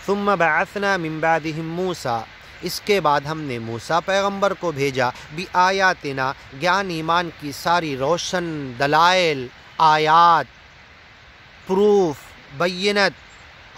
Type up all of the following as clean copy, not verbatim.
ثم بعثنا من بعدهم موسیٰ، اس کے بعد ہم نے موسیٰ پیغمبر کو بھیجا بآیاتنا، گیان ایمان کی ساری روشن دلائل، آیات، پروف، بینت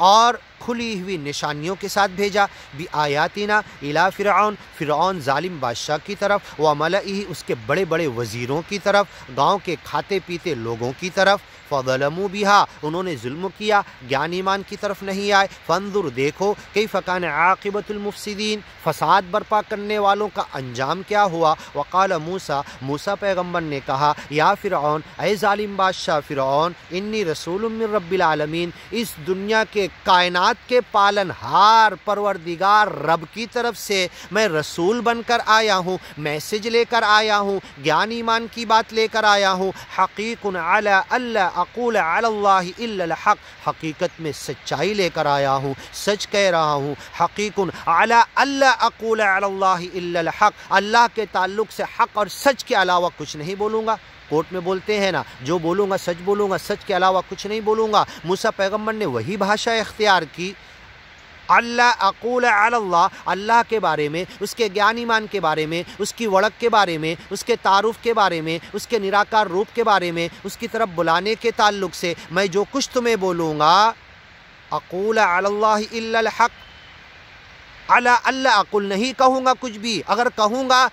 اور کھلی ہوئی نشانیوں کے ساتھ بھیجا، بآیاتنا الی فرعون، فرعون ظالم بادشاہ کی طرف، وملئہ اس کے بڑے بڑے وزیروں کی طرف، گاؤں کے کھاتے پیتے لوگوں کی طرف، فظلموا بہا، انہوں نے ظلم کیا، گیان ایمان کی طرف نہیں آئے، فانظر دیکھو کیف کان عاقبۃ المفسدین، فساد برپا کرنے والوں کا انجام کیا ہوا، وقال موسیٰ، موسیٰ پیغمبر نے کہا، یا فرعون، اے ظالم بادشاہ فرعون، انی رسول من رب العالمین، اس دنیا کے کائنات کے پالن ہار پروردگار رب کی طرف سے میں رسول بن کر آیا ہوں، میسج لے کر آیا ہوں، گیان ایمان کی بات لے کر آیا ہوں، حقیق علی اللہ اقول علی اللہ الا الحق، حقیقت میں سچائی لے کر آیا ہوں، سچ کہہ رہا ہوں، حقیق علی اللہ اقول علی اللہ الا الحق، اللہ کے تعلق سے حق اور سچ کے علاوہ کچھ نہیں بولوں گا۔ کورٹ میں بولتے ہیں نا، جو بولوں گا سچ بولوں گا، سچ کے علاوہ کچھ نہیں بولوں گا۔ موسیٰ پیغمبر نے وہی بھاشا اختیار کی، اللہ اقول علی اللہ، اللہ کے بارے میں، اس کے گیان ایمان کے بارے میں، اس کی وڑک کے بارے میں، اس کے تعارف کے بارے میں، اس کے نراکار روپ کے بارے میں، اس کی طرف بلانے کے تعلق سے میں جو کچھ تمہیں بولوں گا، اقول علی اللہ الا الحق، علی اللہ اقول، نہیں کہوں گا کچھ بھی، اگر کہوں گا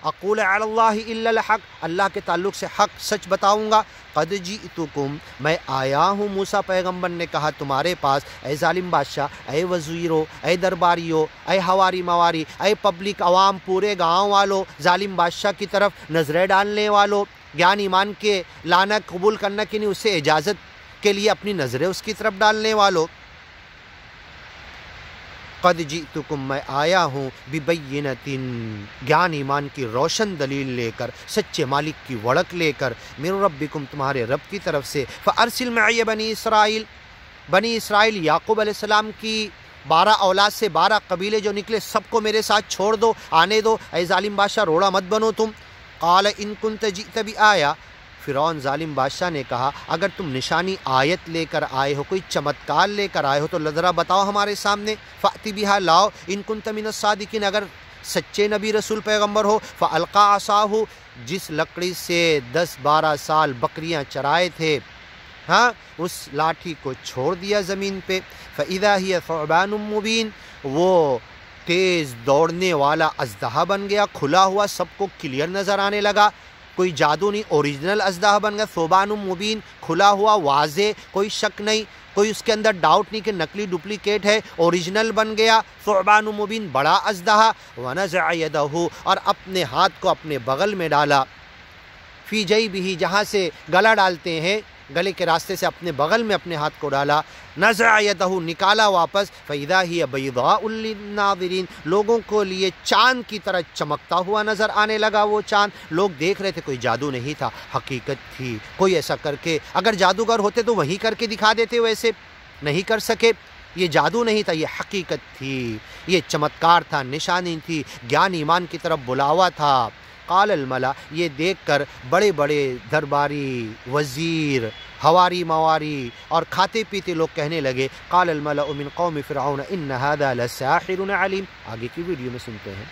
اقول علی اللہ الا الحق، اللہ کے تعلق سے حق سچ بتاؤں گا۔ قد جئتکم، میں آیا ہوں، موسیٰ پیغمبر نے کہا تمہارے پاس، اے ظالم بادشاہ، اے وزیروں، اے درباریوں، اے ہواری مواری، اے پبلک عوام، پورے گاؤں والوں، ظالم بادشاہ کی طرف نظریں ڈالنے والوں، گیان ایمان کے لانا قبول کرنا کی نہیں، اسے اجازت کے لیے اپنی نظریں اس کی طرف ڈالنے والوں، قد جئتکم، میں آیا ہوں، ببینۃ، گیان ایمان کی روشن دلیل لے کر، سچے مالک کی وڑک لے کر، من ربکم، تمہارے رب کی طرف سے، فارسل معی بنی اسرائیل، بنی اسرائیل یعقوب علیہ السلام کی 12 اولاد سے 12 قبیلے جو نکلے، سب کو میرے ساتھ چھوڑ دو، آنے دو، اے ظالم بادشاہ روڑا مت بنو تم۔ قال ان کنت جئت بآیہ، فرعون ظالم بادشاہ نے کہا اگر تم نشانی آیت لے کر آئے ہو، کوئی چمتکار لے کر آئے ہو تو ذرا بتاؤ ہمارے سامنے، فأتی بہا، لاؤ، ان کنت من الصادقین، اگر سچے نبی رسول پیغمبر ہو، فألقا عصاہ، جس لکڑی سے 10-12 سال بکریاں چرائے تھے، ہاں، اس لاٹھی کو چھوڑ دیا زمین پہ، فإذا ہی ثعبان مبین، وہ تیز دوڑنے والا اژدہا بن گیا، کھلا ہوا، سب کو کلیئر نظر آنے لگا، کوئی جادو نہیں، اوریجنل اژدہا بن گیا، ثعبان مبین، کھلا ہوا، واضح، کوئی شک نہیں، کوئی اس کے اندر ڈاؤٹ نہیں کہ نقلی ڈپلیکیٹ ہے، اوریجنل بن گیا، ثعبان مبین، بڑا اژدہا، ونزع یدہ، اور اپنے ہاتھ کو اپنے بغل میں ڈالا، فی جیبہ، جہاں سے گلا ڈالتے ہیں، گلے کے راستے سے اپنے بغل میں اپنے ہاتھ کو ڈالا، نزع یدہ، نکالا واپس، فإذا ہی بیضاء للناظرین، لوگوں کو لیے چاند کی طرح چمکتا ہوا نظر آنے لگا وہ چاند، لوگ دیکھ رہے تھے، کوئی جادو نہیں تھا، حقیقت تھی، کوئی ایسا کر کے، اگر جادوگر ہوتے تو وہی کر کے دکھا دیتے، ویسے نہیں کر سکے، یہ جادو نہیں تھا، یہ حقیقت تھی، یہ چمتکار تھا، نشانی تھی، گیان ایمان کی طرف بلاوا تھا۔ قال الملا، یہ دیکھ کر بڑے بڑے درباری، وزیر، ہواری مواری اور کھاتے پیتے لوگ کہنے لگے، قال الملأ من قوم فرعون ان هذا لساحر علیم، آگے کی ویڈیو میں سنتے ہیں۔